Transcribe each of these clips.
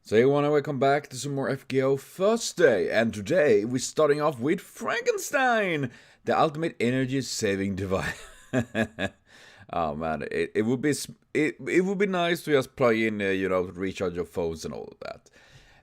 So everyone, and welcome back to some more FGO Thirstday, and today we're starting off with Frankenstein, the ultimate energy-saving device. Oh man, it would be it would be nice to just plug in, to recharge your phones and all of that.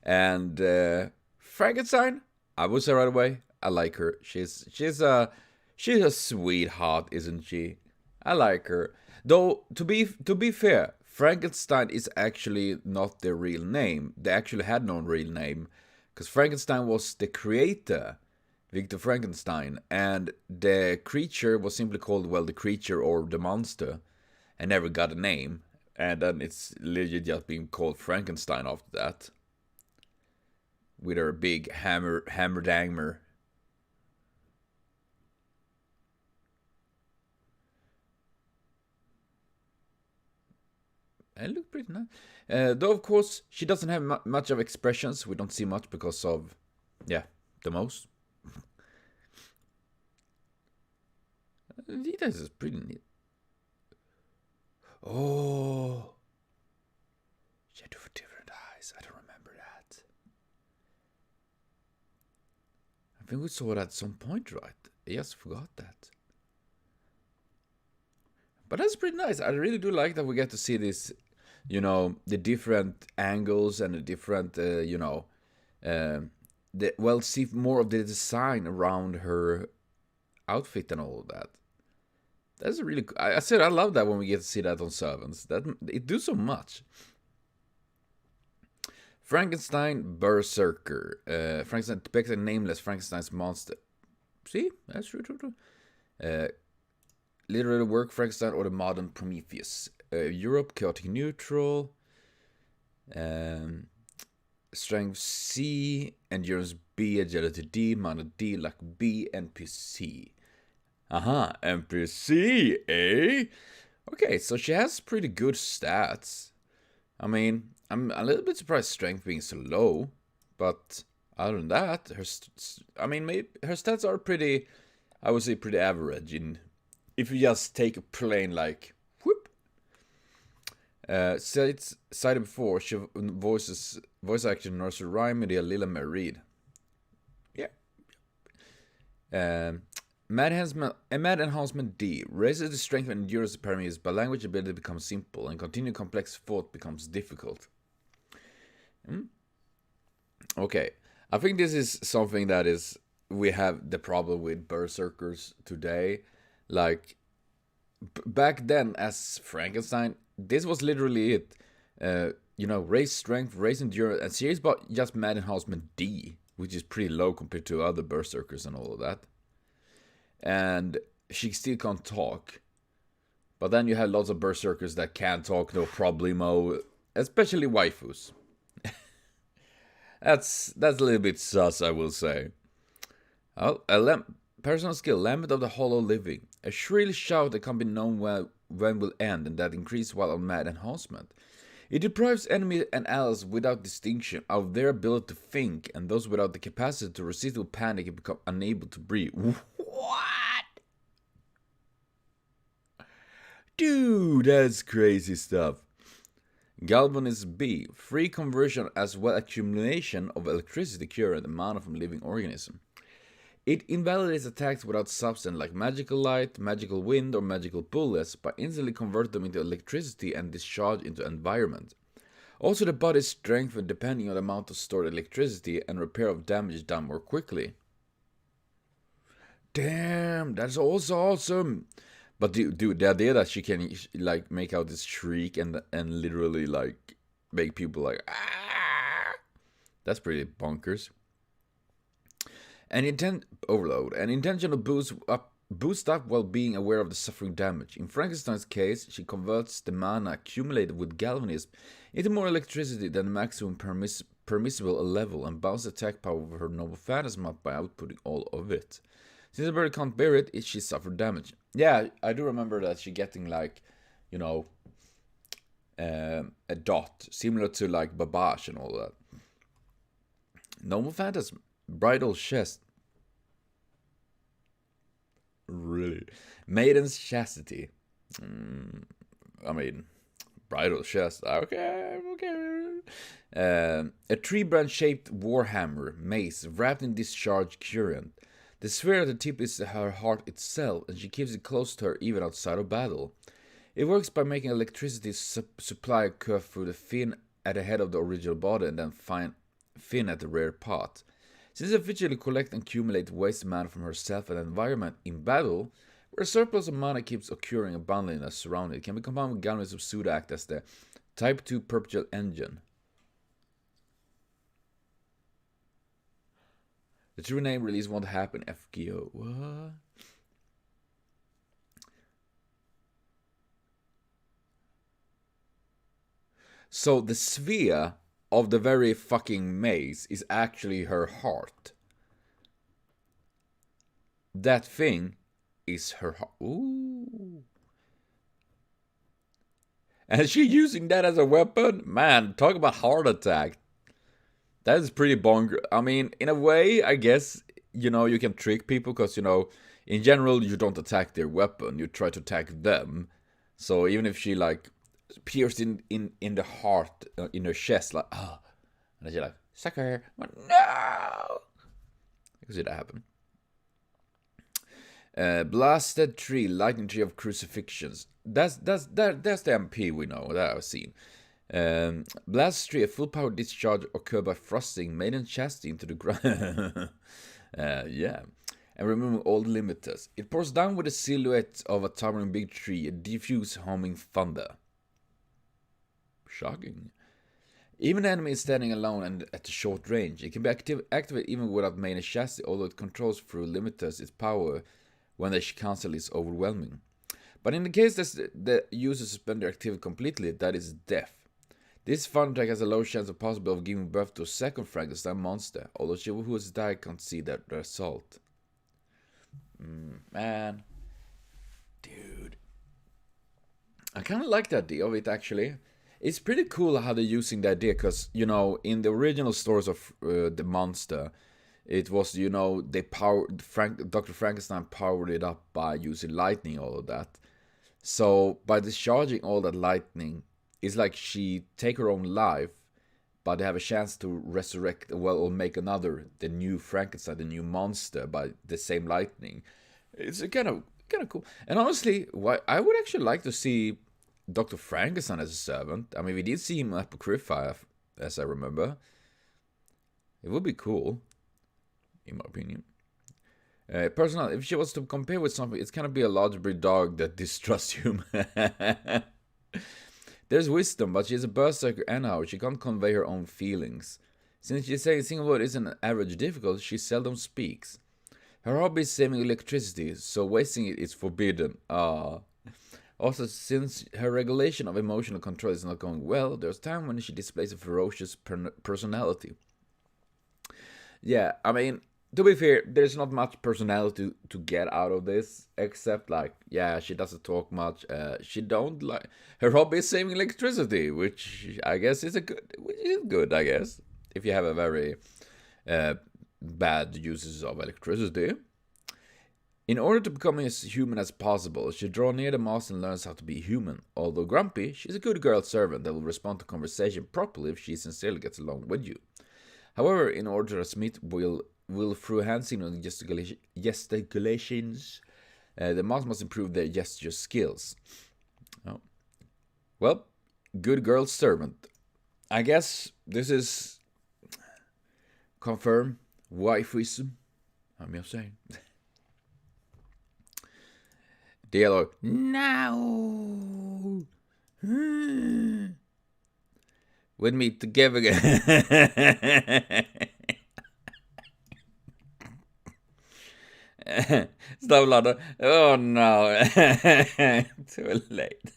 And Frankenstein, I would say right away, I like her. She's a sweetheart, isn't she? I like her. Though to be fair, Frankenstein is actually not their real name. They actually had no real name, because Frankenstein was the creator, Victor Frankenstein, and the creature was simply called, well, the creature or the monster, and never got a name. And then it's legit just being called Frankenstein after that, with her big hammer dangmer. It looked pretty nice. Though, of course, she doesn't have much of expressions. We don't see much because of, yeah, the most. This is pretty neat. Oh. She had two different eyes. I don't remember that. I think we saw it at some point, right? I just forgot that. But that's pretty nice. I really do like that we get to see this, the different angles and the different, see more of the design around her outfit and all of that. That's a really, I said I love that when we get to see that on servants. That it do so much. Frankenstein Berserker. Frankenstein depicts a nameless Frankenstein's monster. See, that's true. Literary work, Frankenstein or the modern Prometheus. Europe, chaotic neutral. Strength C, endurance B, agility D, mana D, luck B, NPC. NPC, eh? Okay, so she has pretty good stats. I mean, I'm a little bit surprised strength being so low, but other than that, her stats are pretty, I would say, pretty average. If you just take a plain like whoop. Cited before, she voice actor Nursery Rhyme and Lila Mae Reed. Yeah. Mad Enhancement D raises the strength and endurance parameters, but language ability becomes simple and continued complex thought becomes difficult. Okay, I think this is something that is we have the problem with Berserkers today. Like back then, as Frankenstein, this was literally it. Raise strength, raise endurance, and series, but just Mad Enhancement D, which is pretty low compared to other Berserkers and all of that. And she still can't talk. But then you have lots of Berserkers that can't talk, no problemo, especially waifus. That's a little bit sus, I will say. Personal skill, Lament of the Hollow Living. A shrill shout that can't be known when will end, and that increases while on Mad Enhancement. It deprives enemies and allies without distinction of their ability to think, and those without the capacity to resist will panic and become unable to breathe. What? Dude, that's crazy stuff. Galvanism B. Free conversion as well accumulation of electricity current amount from living organism. It invalidates attacks without substance like magical light, magical wind, or magical bullets, but instantly convert them into electricity and discharge into environment. Also, the body is strengthened depending on the amount of stored electricity, and repair of damage is done more quickly. Damn, that's also awesome. But dude, the idea that she can like make out this shriek and literally like make people like that's pretty bonkers. An intentional boost up while being aware of the suffering damage. In Frankenstein's case, she converts the mana accumulated with galvanism into more electricity than the maximum permissible level, and bounces attack power of her noble phantasm up by outputting all of it. Since the bird can't bear it, she suffered damage. Yeah, I do remember that she getting like, a dot, similar to like Babash and all that. Noble phantasm, bridal chest. Really? Maiden's chastity. Bridal chest. Okay. A tree branch shaped warhammer mace wrapped in discharged current. The sphere at the tip is her heart itself, and she keeps it close to her even outside of battle. It works by making electricity supply curve through the fin at the head of the original body and then fin at the rear part. Since it efficiently collects and accumulates waste mana from herself and the environment in battle, where a surplus of mana keeps occurring abundantly as surrounded, it can be combined with Galvan's of Suda act as the Type 2 perpetual engine. The true name release won't happen, FGO. What? So the sphere of the very fucking maze is actually her heart. That thing is her heart. Ooh. And she using that as a weapon? Man, talk about heart attack. That is pretty bonkers. I mean, in a way, I guess, you know, you can trick people because, you know, in general, you don't attack their weapon. You try to attack them. So even if she, like, pierced in the heart, in her chest, like, ah. Oh. And she's like, sucker. No! I can see that happen. Blasted Tree, Lightning Tree of Crucifixions. That's the MP we know, that I've seen. Blast Tree, a full power discharge occurred by thrusting maiden chassis into the ground. Yeah. And removing all the limiters. It pours down with the silhouette of a towering big tree, a diffuse humming thunder. Shocking. Even the enemy is standing alone and at a short range. It can be activated even without main chassis, although it controls through limiters its power when the cancel is overwhelming. But in the case that the user suspends their activity completely, that is death. This fun attack has a low chance of possibility of giving birth to a second Frankenstein monster, although she who has died can't see that result. Man. Dude. I kind of like the idea of it, actually. It's pretty cool how they're using the idea, because, you know, in the original stories of the monster, it was, you know, Dr. Frankenstein powered it up by using lightning, all of that. So, by discharging all that lightning, it's like she take her own life, but they have a chance to resurrect, well, or make the new Frankenstein, the new monster, by the same lightning. It's kind of cool. And honestly, I would actually like to see Dr. Frankenstein as a servant. I mean, we did see him at Apocrypha, as I remember. It would be cool, in my opinion. Personally, if she was to compare with something, it's gonna be a large breed dog that distrusts humans. There's wisdom, but she's a berserker anyhow. She can't convey her own feelings. Since she says a single word isn't average difficult, she seldom speaks. Her hobby is saving electricity, so wasting it is forbidden. Also, since her regulation of emotional control is not going well, there's time when she displays a ferocious personality. Yeah, I mean, to be fair, there's not much personality to get out of this, except, like, yeah, she doesn't talk much. She don't like, her hobby is saving electricity, which I guess is good, I guess, if you have a very bad uses of electricity. In order to become as human as possible, she draws near the master and learns how to be human. Although grumpy, she's a good girl servant that will respond to conversation properly if she sincerely gets along with you. However, in order to transmit will through hand signal and gesticulations, the mouse must improve their gesture skills. Oh. Well, good girl servant. I guess this is confirm wifeism. I'm just saying. Dialogue. No. With me together again. Stop louder. Oh no. Too late.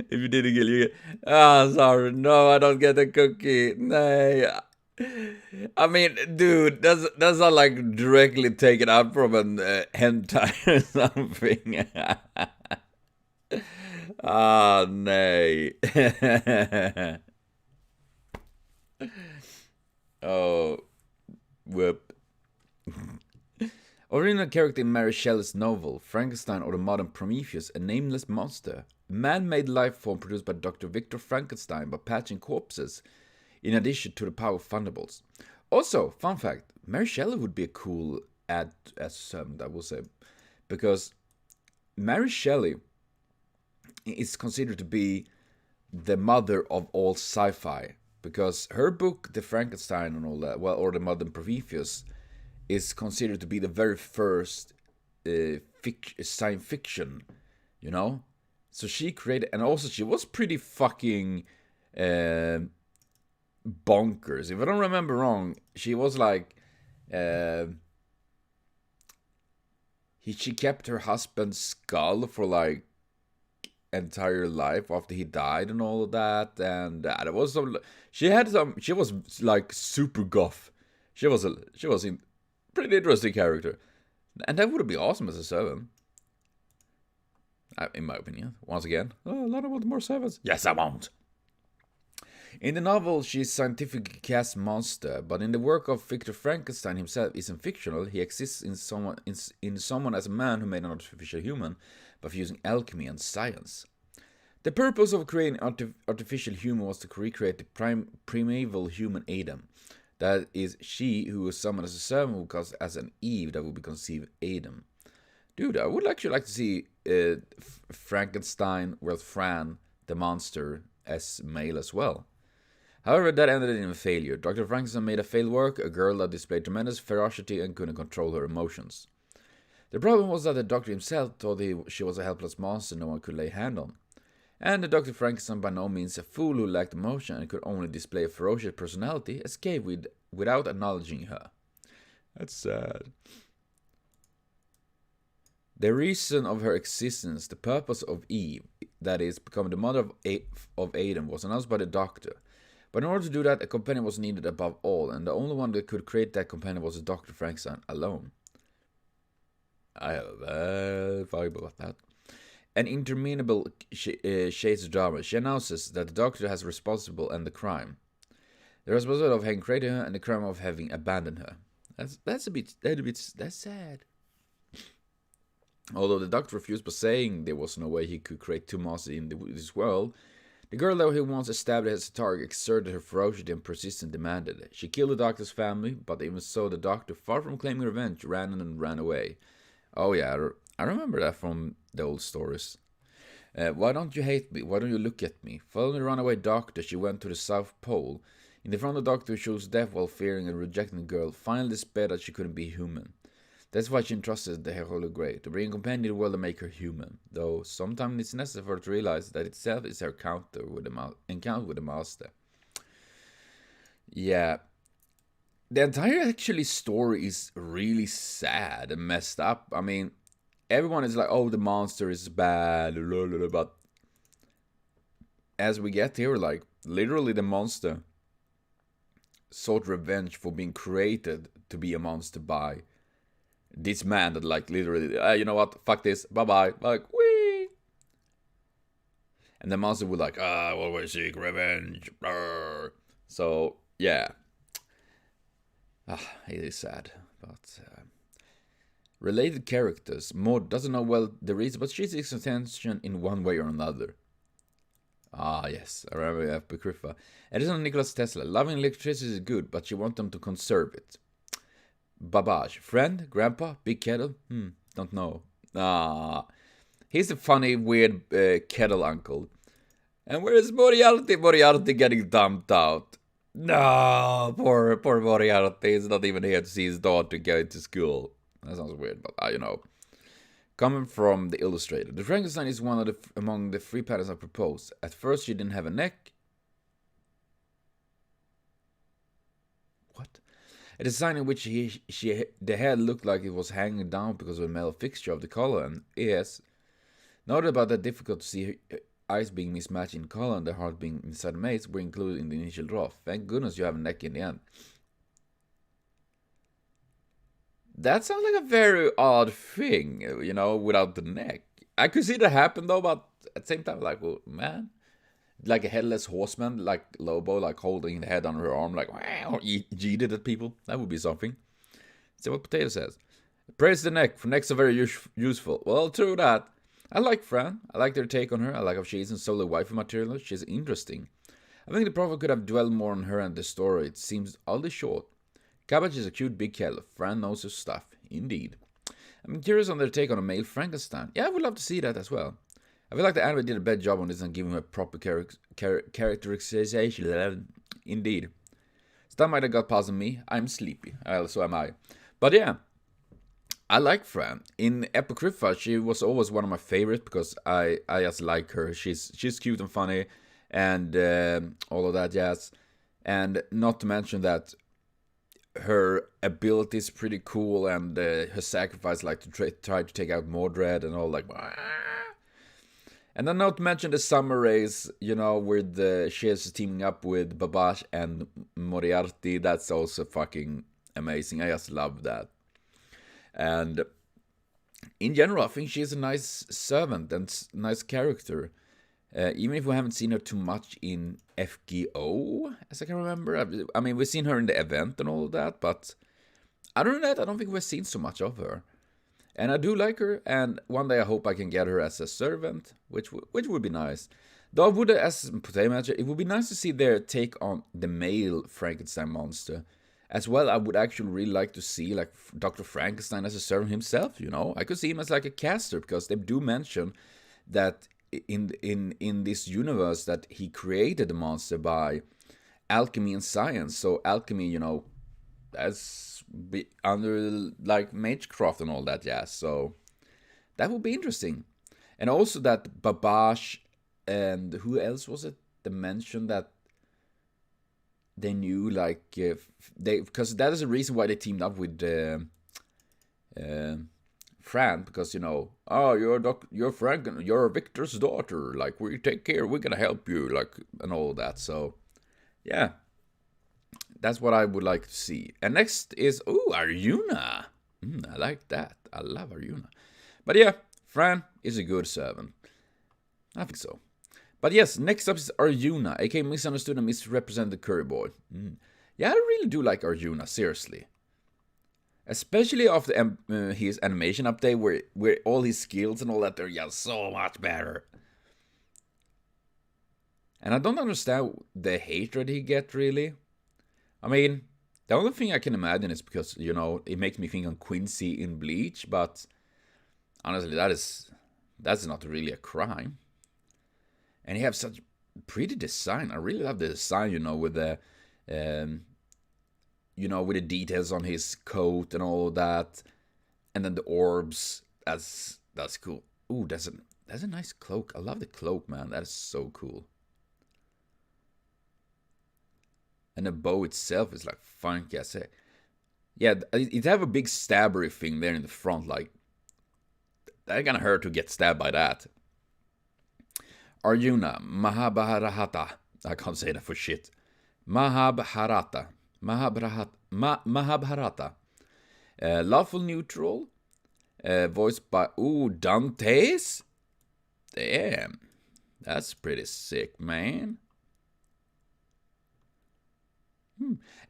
If you didn't get you get. Oh, sorry. No, I don't get the cookie. No. I mean, dude, that's not like directly taken out from an hentai or something. Ah, nay. Oh, whoop. Original character in Mary Shelley's novel, Frankenstein or the Modern Prometheus, a nameless monster, man-made life form produced by Dr. Victor Frankenstein by patching corpses, in addition to the power of Thunderbolts. Also, fun fact, Mary Shelley would be a cool add as I will say, because Mary Shelley is considered to be the mother of all sci-fi, because her book, The Frankenstein and all that, well, or the Modern Prometheus, is considered to be the very first science fiction, you know? So she created, and also she was pretty fucking bonkers. If I don't remember wrong, she was like, she kept her husband's skull for like entire life after he died and all of that, and there was some. She was like super goth. She was a pretty interesting character, and that would be awesome as a 7. In my opinion, once again, a lot of more 7s. Yes, I won't. In the novel, she is scientifically cast monster, but in the work of Victor Frankenstein himself isn't fictional. He exists in someone as a man who made an artificial human by fusing alchemy and science. The purpose of creating artificial human was to recreate the primeval human Adam. That is, she who was summoned as a servant would cause as an Eve that would be conceived Adam. Dude, I would actually like to see Frankenstein with Fran, the monster, as male as well. However, that ended in a failure. Dr. Frankenstein made a failed work, a girl that displayed tremendous ferocity and couldn't control her emotions. The problem was that the doctor himself thought she was a helpless monster no one could lay hand on. And the Dr. Frankenstein, by no means a fool who lacked emotion and could only display a ferocious personality, escaped without acknowledging her. That's sad. The reason of her existence, the purpose of Eve, that is, becoming the mother of Adam, was announced by the doctor. But in order to do that, a companion was needed above all, and the only one that could create that companion was Dr. Frankenstein alone. I have a bad vibe about that. An interminable shades of drama. She announces that the doctor has responsible and the crime. The responsibility of having created her and the crime of having abandoned her. That's sad. Although the doctor refused by saying there was no way he could create 2 monsters in this world, the girl that he once established as a target exerted her ferocity and persistence demanded. She killed the doctor's family, but even so, the doctor, far from claiming revenge, ran away. Oh yeah, I remember that from the old stories. Why don't you hate me? Why don't you look at me? Following the runaway doctor, she went to the South Pole. In the front of the doctor, she chose death while fearing and rejecting the girl, finally despaired that she couldn't be human. That's why she entrusted the Holy Grail, to bring a companion to the world and make her human, though sometimes it's necessary for her to realize that itself is her encounter with the Master. Yeah. The entire actually story is really sad and messed up. I mean, everyone is like, oh, the monster is bad, but as we get here, like, literally the monster sought revenge for being created to be a monster by this man that, like, literally, you know what, fuck this, bye-bye, like, wee. And the monster would like, I always seek revenge. Brr. So, yeah. It is sad, but related characters. Maud doesn't know well the reason, but she seeks attention in one way or another. Ah, yes, I remember Apocrypha. Edison and Nikola Tesla. Loving electricity is good, but she wants them to conserve it. Babbage. Friend? Grandpa? Big kettle? Don't know. He's a funny, weird kettle uncle. And where is Moriarty? Moriarty getting dumped out. No, poor Moriarty is not even here to see his daughter go to school. That sounds weird, but you know. Coming from the illustrator, the Frankenstein is one of among the 3 patterns I proposed. At first, she didn't have a neck. What? A design in which the head looked like it was hanging down because of the metal fixture of the collar and ears. Noted about that difficult to see her eyes being mismatched in color and the heart being inside the maze were included in the initial draft. Thank goodness you have a neck in the end. That sounds like a very odd thing, you know, without the neck. I could see that happen though, but at the same time, like, well, man, like a headless horseman, like Lobo, like holding the head on her arm, like, or yeeted at people. That would be something. See what Potato says. Praise the neck, for necks are very useful. Well, true that. I like Fran. I like their take on her. I like how she isn't solely waifu material. She's interesting. I think the prophet could have dwelled more on her and the story. It seems oddly short. Cabbage is a cute big cat. Fran knows her stuff. Indeed. I'm curious on their take on a male Frankenstein. Yeah, I would love to see that as well. I feel like the anime did a better job on this and giving him a proper characterization. Indeed. So that might have got past me. I'm sleepy. So am I. But yeah. I like Fran. In Apocrypha, she was always one of my favorites because I just like her. She's cute and funny and all of that jazz. And not to mention that her ability is pretty cool and her sacrifice, like to try to take out Mordred and all, like. And then not to mention the summer race, you know, with she is teaming up with Babash and Moriarty. That's also fucking amazing. I just love that. And in general, I think she's a nice servant and nice character. Even if we haven't seen her too much in FGO, as I can remember. I mean, we've seen her in the event and all of that, but other than that, I don't think we've seen so much of her. And I do like her, and one day I hope I can get her as a servant, which would be nice. Though I would, as potato manager, it would be nice to see their take on the male Frankenstein monster. As well, I would actually really like to see like Dr. Frankenstein as a servant himself, you know. I could see him as like a caster, because they do mention that in this universe that he created the monster by alchemy and science. So alchemy, you know, that's under like magecraft and all that jazz. So that would be interesting. And also that Babash and who else was it? They mentioned that they knew, like, because that is the reason why they teamed up with Fran, because, you know, oh, you're Frank, you're Victor's daughter, like, we take care, we're gonna help you, like, and all that. So yeah, that's what I would like to see. And next is Arjuna. I like that. I love Arjuna. But yeah, Fran is a good servant. I think so. But yes, next up is Arjuna, aka misunderstood and misrepresented curry boy. Yeah, I really do like Arjuna, seriously. Especially after his animation update, where all his skills and all that, they're just so much better. And I don't understand the hatred he gets, really. I mean, the only thing I can imagine is because, you know, it makes me think on Quincy in Bleach, but honestly, that's not really a crime. And he has such pretty design. I really love the design, you know, with the, with the details on his coat and all of that, and then the orbs. That's cool. Ooh, that's a nice cloak. I love the cloak, man. That is so cool. And the bow itself is like funky, I say. Yeah, it have a big stabbery thing there in the front, like that gonna hurt to get stabbed by that. Arjuna, Mahabharata. I can't say that for shit. Mahabharata. Lawful neutral. Voiced by, Dantes? Damn. That's pretty sick, man.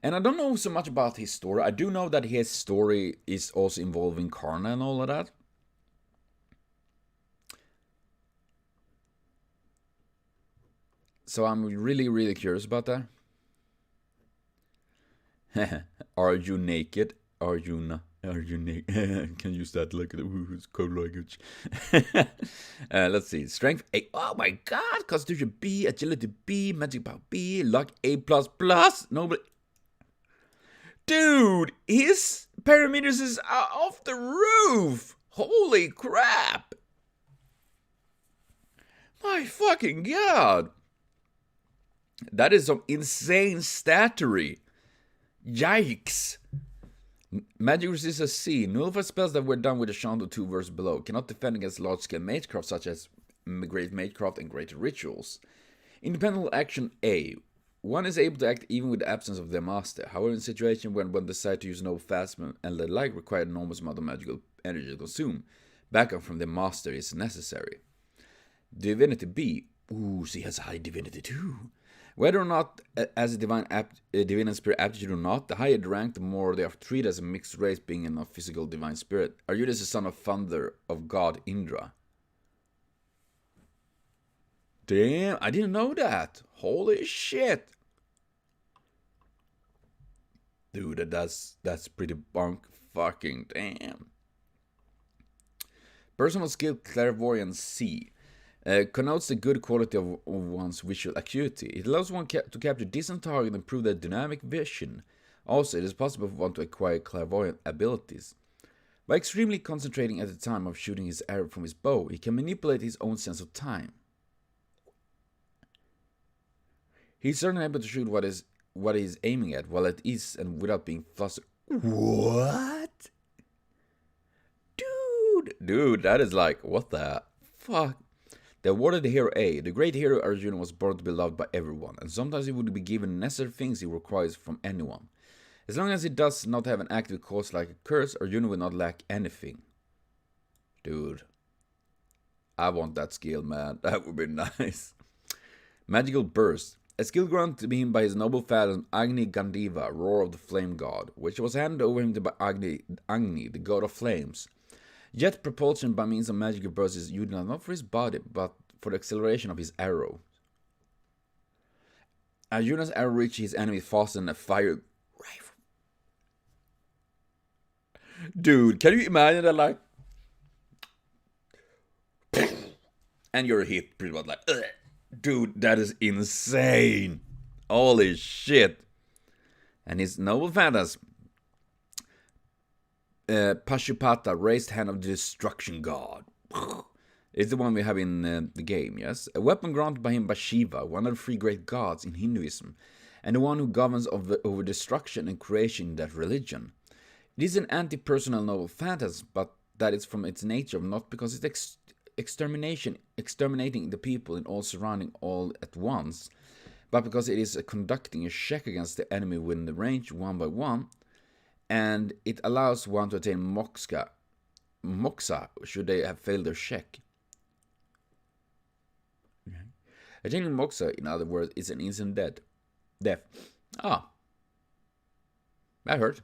And I don't know so much about his story. I do know that his story is also involving Karna and all of that. So I'm really, really curious about that. Are you naked? Are you naked? Can use that like code language. Let's see. Strength A. Oh my god! Constitution B, agility B, magic power B, luck A++. Nobody. Dude, his parameters is off the roof. Holy crap! My fucking god! That is some insane stattery. Yikes. Magic resistance C. Nullify spells that were done with a Shanto 2 verse below. Cannot defend against large-scale magecraft such as Great Magecraft and Greater Rituals. Independent action A. One is able to act even with the absence of their master. However, in a situation when one decides to use no fastman and the like require an enormous amount of magical energy to consume, backup from their master is necessary. Divinity B. Ooh, she has high divinity too. Whether or not as a divine and spirit aptitude or not, the higher the rank, the more they are treated as a mixed race, being in a physical divine spirit. Arjuna is the son of thunder of god Indra. Damn, I didn't know that. Holy shit. Dude, that's pretty bunk fucking damn. Personal skill Clairvoyance C. Connotes the good quality of one's visual acuity. It allows one to capture decent target and improve their dynamic vision. Also, it is possible for one to acquire clairvoyant abilities. By extremely concentrating at the time of shooting his arrow from his bow, he can manipulate his own sense of time. He is certainly able to shoot what he is aiming at while at ease and without being flustered. What? Dude, that is like, what the fuck? They awarded the hero A. The great hero Arjuna was born to be loved by everyone, and sometimes he would be given necessary things he requires from anyone. As long as he does not have an active cause like a curse, Arjuna will not lack anything. Dude. I want that skill, man. That would be nice. Magical Burst. A skill granted to him by his noble father Agni Gandiva, Roar of the Flame God, which was handed over him by Agni, the god of flames. Jet propulsion by means of magical bursts is used not for his body, but for the acceleration of his arrow. Arjuna's arrow reaches his enemy faster than a fire rifle. Dude, can you imagine that, like... and you're hit pretty much like... Ugh. Dude, that is insane. Holy shit. And his noble phantasm... Pashupata, raised hand of the destruction god. It's the one we have in the game, yes? A weapon granted by him by Shiva, one of the three great gods in Hinduism, and the one who governs over destruction and creation in that religion. It is an anti-personal noble phantasm, but that is from its nature, not because it's exterminating the people in all surrounding all at once, but because it is conducting a check against the enemy within the range one by one, and it allows one to attain moksha should they have failed their check. Attaining moksha, in other words, is an instant death. Ah, that hurt.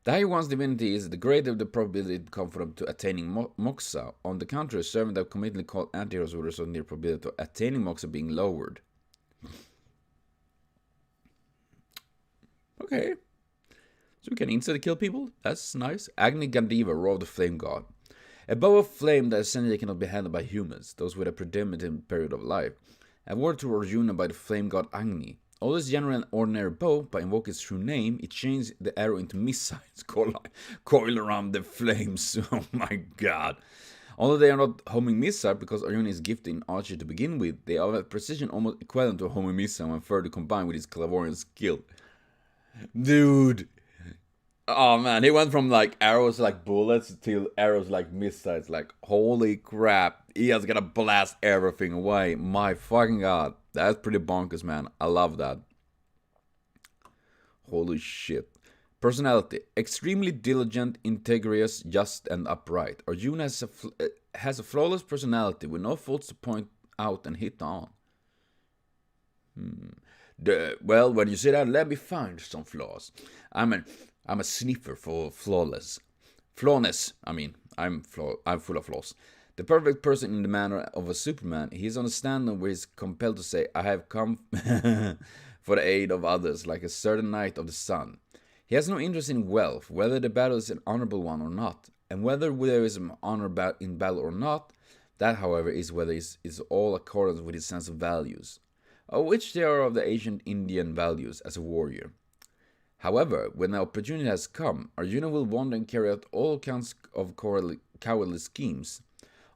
The higher one's divinity is, the greater the probability to come from to attaining moksha. On the contrary, serving the commonly called anti-heroes will result in the probability of attaining moksha being lowered. Okay. So we can instantly kill people? That's nice. Agni Gandiva, Roar of the Flame God. A bow of flame that essentially cannot be handled by humans, those with a predominant period of life. Awarded to Arjuna by the flame god Agni. Although it's generally an ordinary bow, by invoking its true name, it changes the arrow into missiles coil around the flames. Oh my god. Although they are not homing missile, because Arjuna is gifted in archery to begin with, they are a precision almost equivalent to a homing missile when further combined with his clairvoyant skill. Dude. Oh man, he went from like arrows like bullets to arrows like missiles. Like, holy crap. He has gotta blast everything away. My fucking god. That's pretty bonkers, man. I love that. Holy shit. Personality. Extremely diligent, integrous, just, and upright. Arjuna has a flawless personality with no faults to point out and hit on. Well, when you say that, let me find some flaws. I'm a sniffer for flawless. Flawness. I mean, I'm full of flaws. The perfect person in the manner of a Superman, he is on a stand where he is compelled to say, I have come for the aid of others, like a certain knight of the sun. He has no interest in wealth, whether the battle is an honorable one or not, and whether there is an honor in battle or not. That, however, is whether it is all accordance with his sense of values, of which they are of the ancient Indian values as a warrior. However, when the opportunity has come, Arjuna will wander and carry out all kinds of cowardly schemes.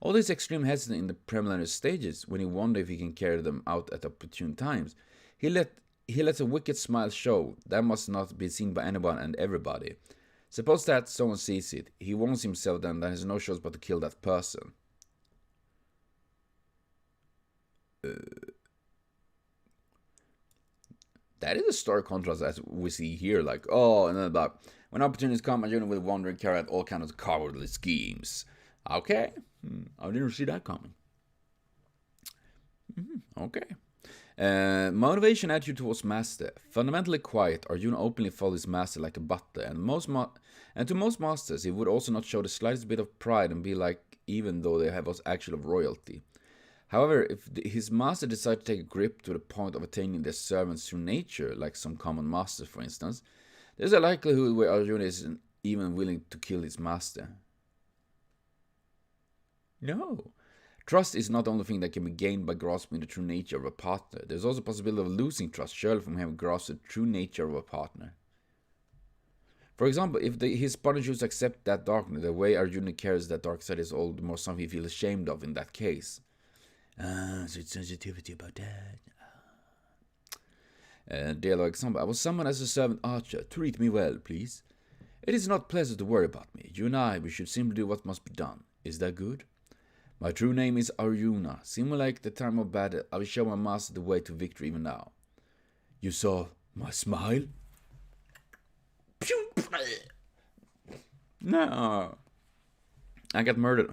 All this extreme hesitant in the preliminary stages, when he wonders if he can carry them out at opportune times, he lets a wicked smile show that must not be seen by anyone and everybody. Suppose that someone sees it, he warns himself then that has no choice but to kill that person. That is a stark contrast as we see here, like, oh, and then about, when opportunities come, Arjuna will wander and carry out all kinds of cowardly schemes. Okay, I didn't see that coming. Okay. Motivation attitude towards master. Fundamentally quiet, Arjuna openly follows his master like a butler, and to most masters he would also not show the slightest bit of pride and be like, even though they have us actually of royalty. However, if his master decides to take a grip to the point of attaining their servants through nature, like some common masters for instance, there's a likelihood where Arjuna isn't even willing to kill his master. No. Trust is not the only thing that can be gained by grasping the true nature of a partner. There's also a possibility of losing trust, surely from having grasped the true nature of a partner. For example, if his partner chooses to accept that darkness, the way Arjuna carries that dark side is all the more something he feels ashamed of in that case. So it's sensitivity about that. Dialogue example. I was summoned as a servant archer. Treat me well, please. It is not pleasant to worry about me. You and I, we should simply do what must be done. Is that good? My true name is Arjuna. Similar like the time of battle, I will show my master the way to victory even now. You saw my smile? No. I got murdered.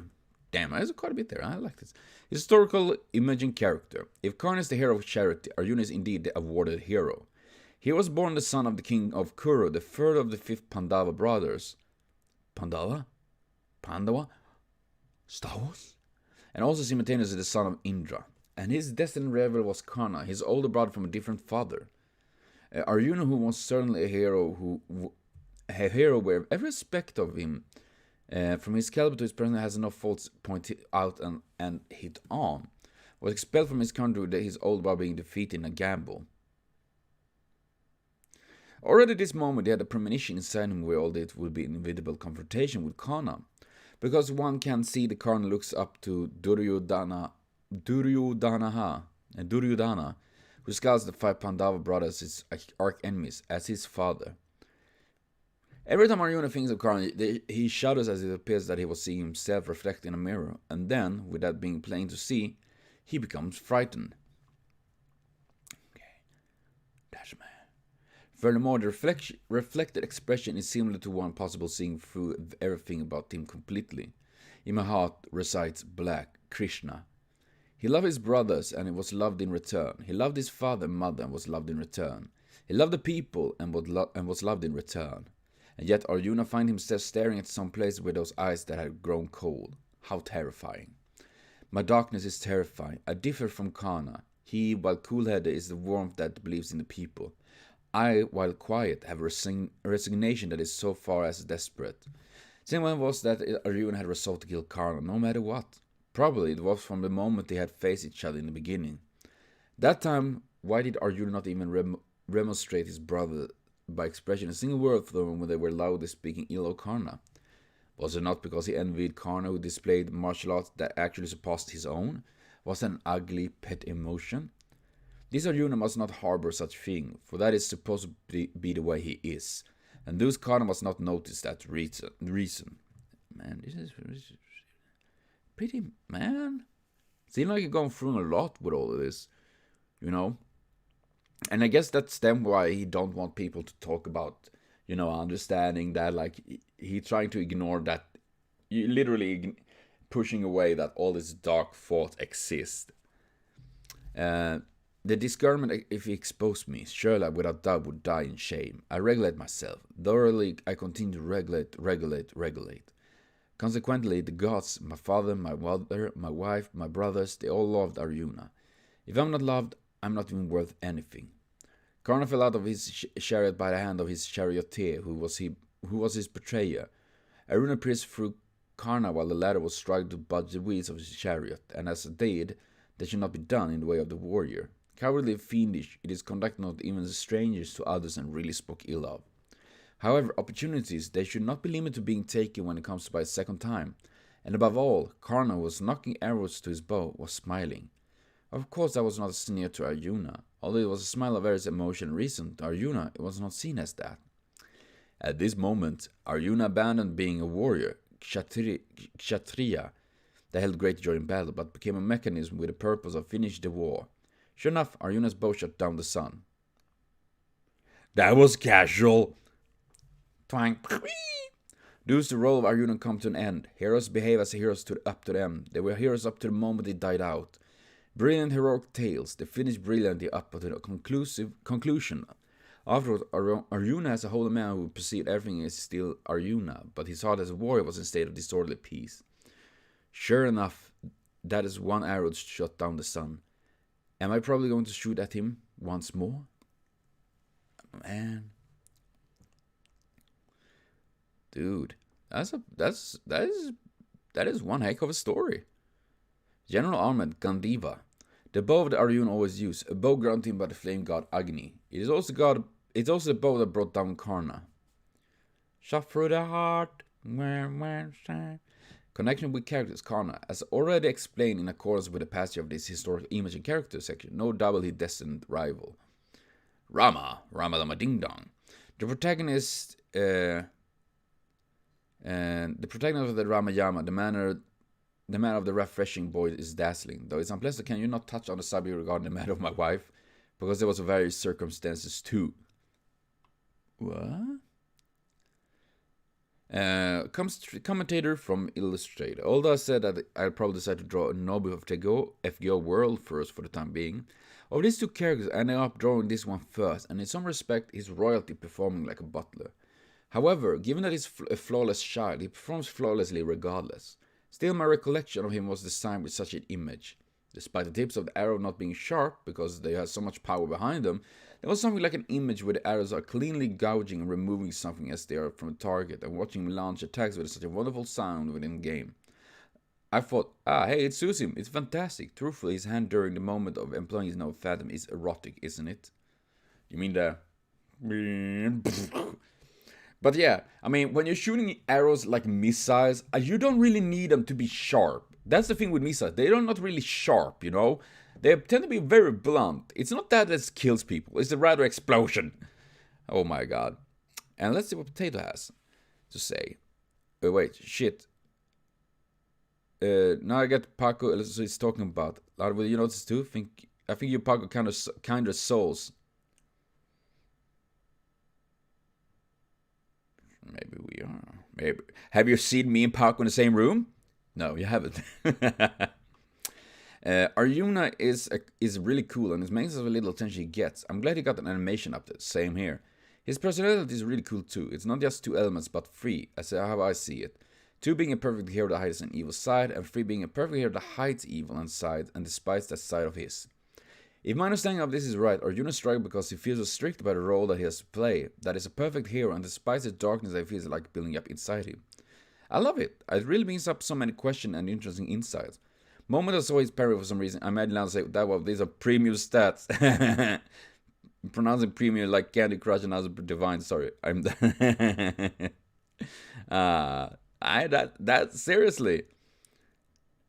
Damn, there's quite a bit there. I like this. Historical imaging character. If Karna is the hero of charity, Arjuna is indeed the awarded hero. He was born the son of the king of Kuru, the third of the 5 Pandava brothers. Pandava? Star Wars? And also simultaneously the son of Indra. And his destined rival was Karna, his older brother from a different father. Arjuna, who was certainly a hero where every aspect of him, from his caliber to his person, has enough faults pointed out and hit on, was expelled from his country with his older brother being defeated in a gamble. Already at this moment he had a premonition inside him where all this would be an inevitable confrontation with Karna. Because one can see the Karna looks up to Duryodhana, who scouts the 5 Pandava brothers, his arch-enemies, as his father. Every time Arjuna thinks of Karna, he shudders as it appears that he was seeing himself reflected in a mirror, and then, with that being plain to see, he becomes frightened. Okay, that's man. Furthermore, the reflected expression is similar to one possible seeing through everything about him completely. In my heart resides Black Krishna. He loved his brothers and was loved in return. He loved his father and mother and was loved in return. He loved the people and was loved in return. And yet Arjuna finds himself staring at some place with those eyes that had grown cold. How terrifying. My darkness is terrifying. I differ from Karna. He, while cool-headed, is the warmth that believes in the people. I, while quiet, have a resignation that is so far as desperate. Same one was that Arjuna had resolved to kill Karna, no matter what. Probably it was from the moment they had faced each other in the beginning. That time, why did Arjuna not even remonstrate his brother by expressing a single word for them when they were loudly speaking ill of Karna? Was it not because he envied Karna, who displayed martial arts that actually surpassed his own? Was it an ugly pet emotion? This Arjuna must not harbor such thing, for that is supposed to be the way he is, and thus Karna must not notice that reason. Man, this is pretty, man. Seems like you're going through a lot with all of this, you know? And I guess that's then why he don't want people to talk about, you know, understanding that, like, he's trying to ignore that, literally pushing away that all this dark thought exists. The discernment, if he exposed me, surely I without doubt would die in shame. I regulate myself. Thoroughly I continue to regulate. Consequently, the gods, my father, my mother, my wife, my brothers, they all loved Arjuna. If I'm not loved, I'm not even worth anything. Karna fell out of his chariot by the hand of his charioteer, who was his betrayer. Arjuna pierced through Karna while the latter was struggling to budge the wheels of his chariot, and as it did, that should not be done in the way of the warrior. Cowardly and fiendish, it is conducted not even as strangers to others and really spoke ill of. However, opportunities, they should not be limited to being taken when it comes by a second time. And above all, Karna, who was knocking arrows to his bow, was smiling. Of course, that was not a sneer to Arjuna. Although it was a smile of various emotion and reason, to Arjuna it was not seen as that. At this moment, Arjuna abandoned being a warrior, Kshatriya, that held great joy in battle, but became a mechanism with the purpose of finishing the war. Sure enough, Arjuna's bow shot down the sun. That was casual. Twang. Thus the role of Arjuna come to an end. Heroes behave as heroes up to them. They were heroes up to the moment they died out. Brilliant heroic tales. They finished brilliantly up to the conclusion. Afterwards, Arjuna as a holy man who perceived everything as still Arjuna, but his heart as a warrior was in a state of disorderly peace. Sure enough, that is one arrow to shut down the sun. Am I probably going to shoot at him once more? Man. Dude, that is one heck of a story. General Armament Gandiva. The bow that Arjuna always used, a bow granted by the flame god Agni. It's also the bow that brought down Karna. Shot through the heart. Connection with characters Karna. As already explained in accordance with the passage of this historical image and character section, no doubly destined rival. Rama Lama Ding Dong. The protagonist of the Ramayana, the man of the refreshing boy, is dazzling. Though it's unpleasant, can you not touch on the subject regarding the matter of my wife? Because there was various circumstances too. What? Commentator from Illustrator. Although I said that I'll probably decide to draw a Nobu of FGO World first for the time being. Of these two characters, I ended up drawing this one first, and in some respect, he's royalty performing like a butler. However, given that he's a flawless child, he performs flawlessly regardless. Still, my recollection of him was designed with such an image. Despite the tips of the arrow not being sharp, because they have so much power behind them, there was something like an image where the arrows are cleanly gouging and removing something as they are from a target, and watching him launch attacks with such a wonderful sound within the game. I thought, hey, it suits him, it's fantastic. Truthfully, his hand during the moment of employing his no fathom is erotic, isn't it? You mean the... But yeah, I mean, when you're shooting arrows like missiles, you don't really need them to be sharp. That's the thing with missiles. They're not really sharp, you know? They tend to be very blunt. It's not that kills people. It's a rather explosion. Oh my god. And let's see what Potato has to say. Wait, shit. Now I get Paco is talking about. Will you notice too? I think you Paco kind of souls. Maybe we are. Maybe. Have you seen me and Paco in the same room? No, you haven't. Arjuna is really cool, and it makes us a little attention he gets. I'm glad he got an animation up there. Same here. His personality is really cool too. It's not just two elements, but three, as how I see it. Two being a perfect hero that hides an evil side, and three being a perfect hero that hides evil and side and despises that side of his. If my understanding of this is right, Arjuna struggles because he feels so strict by the role that he has to play, that is a perfect hero, and despises the darkness that he feels like building up inside him. I love it. It really brings up so many questions and interesting insights. Moment I saw his parry for some reason, I made Lan say, these are premium stats. Pronouncing premium like Candy Crush and other divine, sorry. Seriously.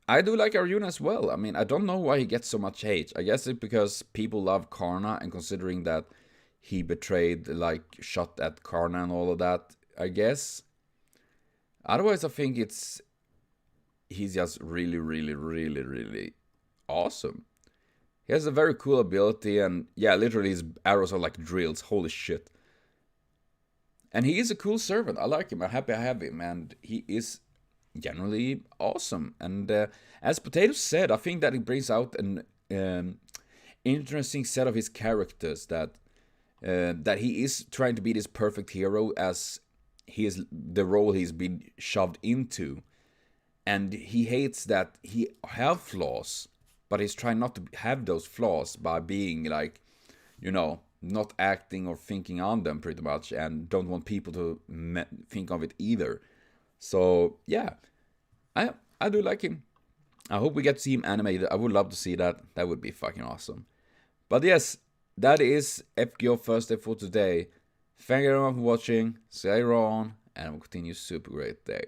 I do like Arjuna as well. I mean, I don't know why he gets so much hate. I guess it's because people love Karna, and considering that he betrayed, like, shot at Karna and all of that, I guess. Otherwise, I think he's just really, really, really, really awesome. He has a very cool ability, and yeah, literally his arrows are like drills. Holy shit. And he is a cool servant. I like him. I'm happy I have him, and he is generally awesome. And as Potato said, I think that it brings out an interesting set of his characters, that he is trying to be this perfect hero as he is the role he's been shoved into, and he hates that he have flaws, but he's trying not to have those flaws by being like, you know, not acting or thinking on them pretty much, and don't want people to think of it either. So yeah, I do like him. I hope we get to see him animated. I would love to see that. That would be fucking awesome. But yes, that is FGO Thirstday for today. Thank you everyone for watching. See you on, and we'll continue super great day.